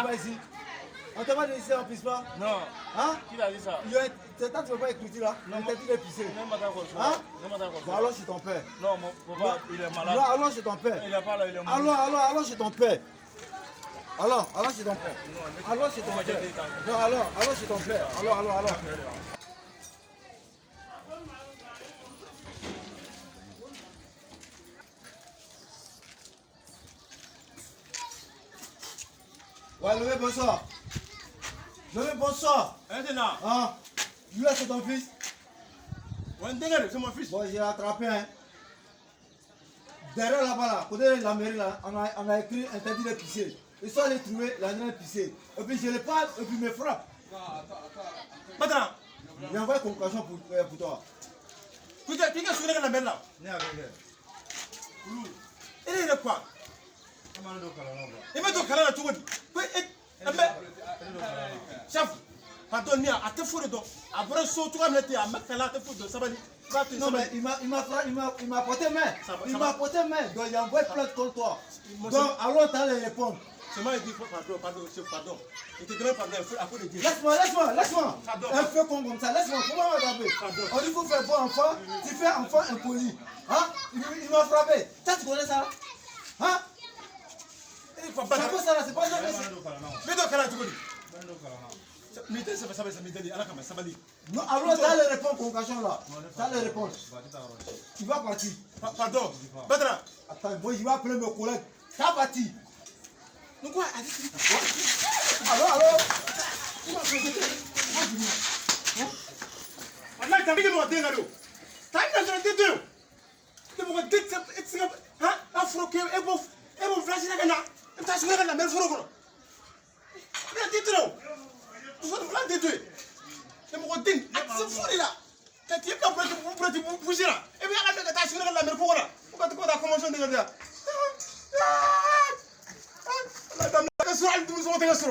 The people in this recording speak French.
pisse pas ici. On t'a pas dit ici, on pisse pas? Non. Hein? Qui a dit ça? C'est toi qui ne veux pas écouter là? On t'a dit de pisser. Hein? Bon, allons chez ton père. Non, mon papa, il est malade. Non, allons chez ton père. Il n'est pas là, il est mort. Allons chez ton père. Allons chez ton père. Allons chez ton père. Non, allons chez ton père. Allons. Ouais, levez, bonsoir. Levez, bonsoir. Maintenant. Hein? Lui là, c'est ton fils? Ouais, c'est mon fils. Bon, j'ai attrapé, hein. Derrière là-bas, là, côté de la mairie, là, on a écrit interdit de pisser. Ils sont allés trouver l'animal pissé. Et puis je le parle, et puis il me frappe. Maintenant. Il envoie une convocation pour toi. Qui est sur la mer là? Il est quoi? Il met ton canal à tout le monde. Chef, pardon, à te foutre donc. Après, saut, tu vas mettre à mettre là, te foutre de ça. Non, mais il m'a porté main. Il m'a porté main. Donc il envoie plainte contre toi. Donc alors tu allais répondre. C'est moi qui dis pardon. Il te demande pardon, à cause de Dieu. Laisse-moi. Un feu comme ça. Laisse-moi. Comment on va taper? On dit qu'il faut faire bon enfant. Tu fais enfant impoli. Hein? Il m'a frappé. Ça, tu connais ça? Hein? C'est pas ça là, c'est pas ça. Mais donc, là, tu connais. Ça va dire. Non, alors tu allais répondre convocation là. Tu allais répondre. Tu vas partir. Pardon. Badra. Attends, moi je vais appeler mes collègues. Tu vas partir. Donc quoi? Alors. Allah ta bigi mo denga do. Ta ina jara de do. De mo de tsinga ha afro ke ebo flash na kana. Ta su kana mer furo ko. Ya de do. Tu vas plan de do. De mo din, c'est fou là. Ta ti ka pour ti bouger là. Et bien la ta su kana mer ko là. Ko ta commencer de là. La dame ka su al du so te ka su.